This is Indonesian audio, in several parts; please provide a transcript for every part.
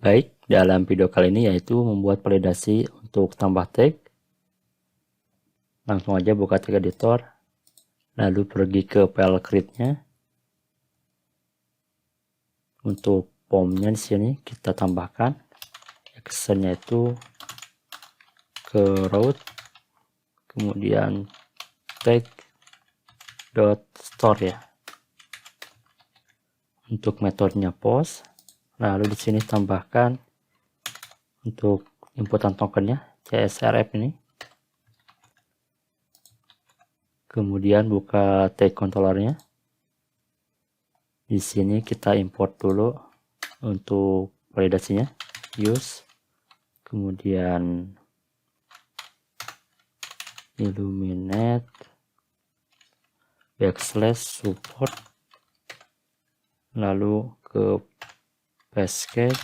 Baik, dalam video kali ini yaitu membuat validasi untuk tambah tag. Langsung aja buka tag editor, lalu pergi ke file create-nya. Untuk formnya di sini kita tambahkan actionnya itu ke route, kemudian tag .store ya. Untuk metodenya post, lalu di sini tambahkan untuk inputan tokennya CSRF ini. Kemudian buka tag controllernya. Di sini kita import dulu untuk validasinya, use, kemudian illuminate /support, lalu ke cascade,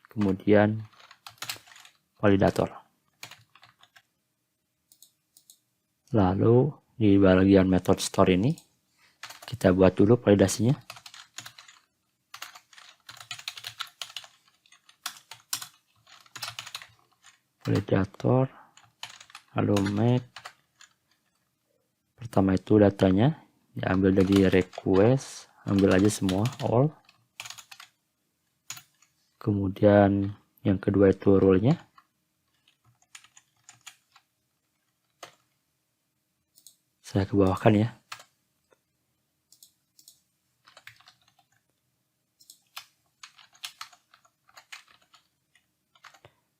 kemudian validator. Lalu di bagian method store ini kita buat dulu validasinya. Validator, lalu make. Pertama itu datanya diambil dari request, ambil aja semua all. Kemudian yang kedua itu rule-nya. Saya kebawahkan ya.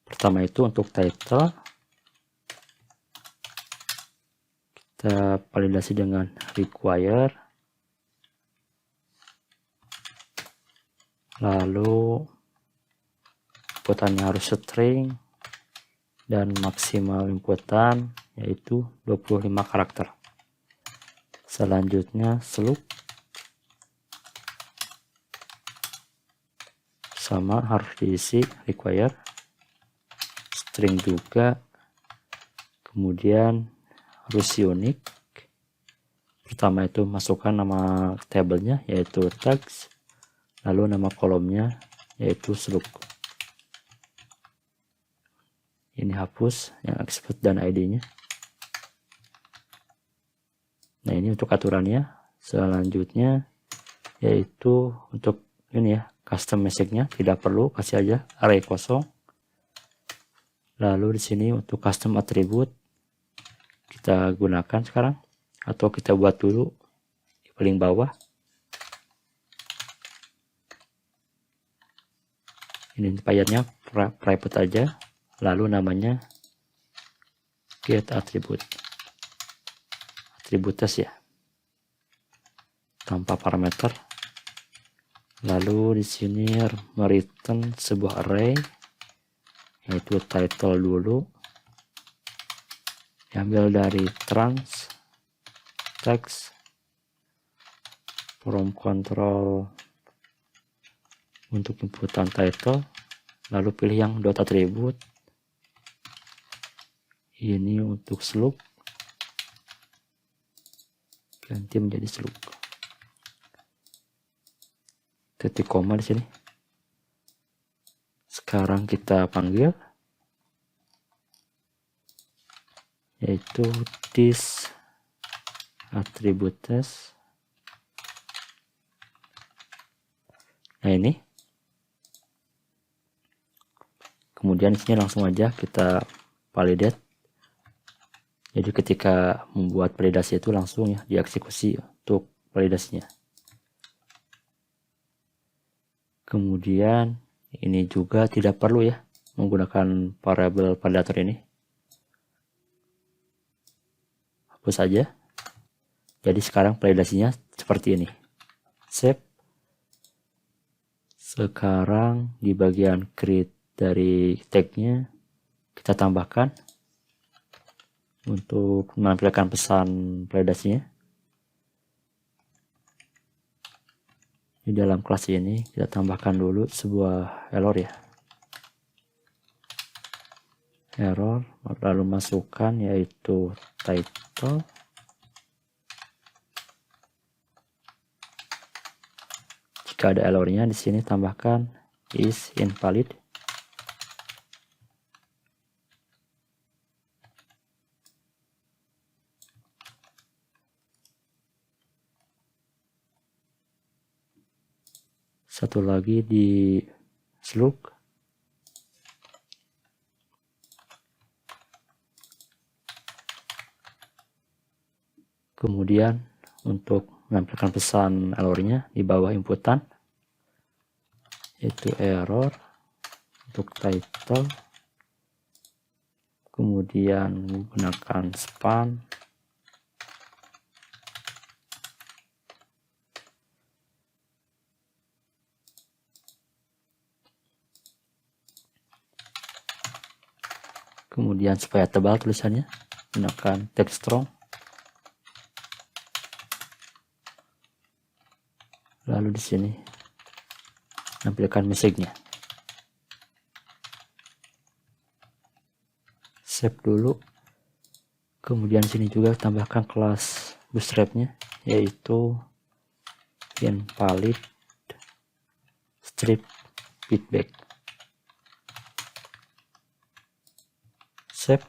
Pertama itu untuk title, kita validasi dengan require, lalu inputannya harus string dan maksimal inputan yaitu 25 karakter. Selanjutnya slug sama harus diisi require, string juga, kemudian harus unik. Pertama itu masukkan nama tabelnya yaitu tags, lalu nama kolomnya yaitu slug. Ini hapus yang expert dan ID-nya. Nah, ini untuk aturannya. Selanjutnya yaitu untuk ini ya, custom message-nya tidak perlu, kasih aja array kosong. Lalu di sini untuk custom attribute kita gunakan sekarang, atau kita buat dulu di paling bawah. Ini file-nya private aja, lalu namanya get attribute, attributes ya, tanpa parameter. Lalu di sini mereturn sebuah array yaitu title dulu, diambil dari trans text from control untuk inputan title, lalu pilih yang dot attribute. Ini untuk slug, ganti menjadi slug, titik koma di sini. Sekarang kita panggil yaitu this attributes. Nah, ini. Kemudian di sini langsung aja kita validate. Jadi ketika membuat validasi itu langsung ya dieksekusi untuk validasinya. Kemudian ini juga tidak perlu ya menggunakan variabel validator ini. Hapus saja. Jadi sekarang validasinya seperti ini. Save. Sekarang di bagian create dari tagnya kita tambahkan untuk menampilkan pesan validasinya. Di dalam kelas ini kita tambahkan dulu sebuah error ya. Error, lalu masukkan yaitu title. Jika ada errornya di sini tambahkan is invalid. Satu lagi di slug. Kemudian untuk menampilkan pesan errornya di bawah inputan, yaitu error untuk title, kemudian menggunakan span, kemudian supaya tebal tulisannya gunakan text strong, lalu di sini tampilkan message-nya. Save dulu. Kemudian sini juga tambahkan kelas bootstrap-nya, yaitu invalid strip feedback. Save.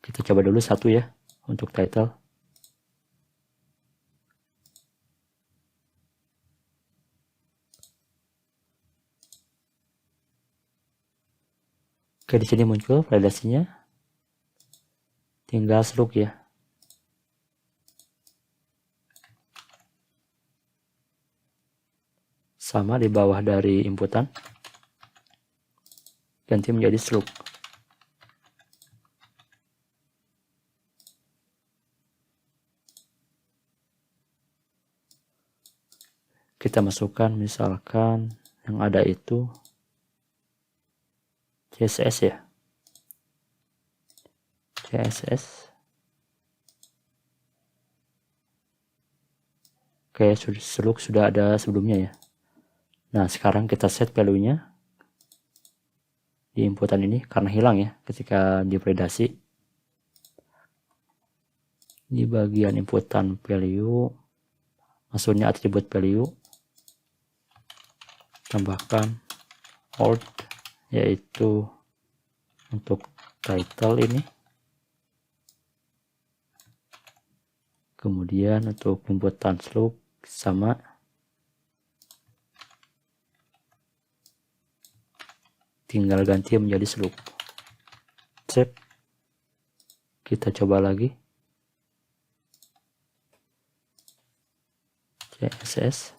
Kita coba dulu satu ya untuk title. Oke, di sini muncul validasinya. Tinggal slug ya. Sama di bawah dari inputan. Ganti menjadi slug. Kita masukkan misalkan yang ada itu CSS ya. CSS. Oke, slug sudah ada sebelumnya ya. Nah, sekarang kita set value-nya di inputan ini karena hilang ya ketika dipredasi. Di bagian inputan value, maksudnya atribut value, tambahkan old, yaitu untuk title ini. Kemudian untuk inputan slug sama. Tinggal ganti menjadi slug. Save. Kita coba lagi. CSS.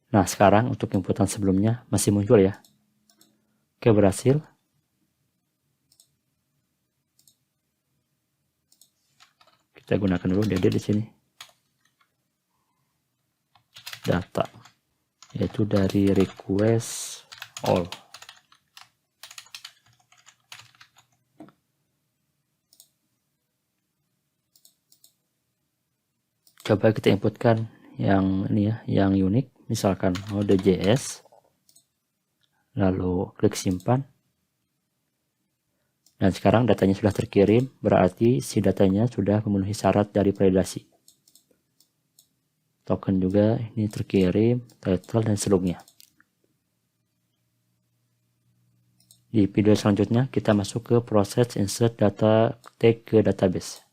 Nah, sekarang untuk inputan sebelumnya masih muncul ya. Oke, berhasil. Kita gunakan dulu DD di sini. Data, yaitu dari request all. Coba kita inputkan yang ini ya, yang unik, misalkan Node.js, lalu klik simpan. Dan sekarang datanya sudah terkirim, berarti si datanya sudah memenuhi syarat dari validasi. Token juga ini terkirim, title dan slugnya. Di video selanjutnya kita masuk ke proses insert data tag ke database.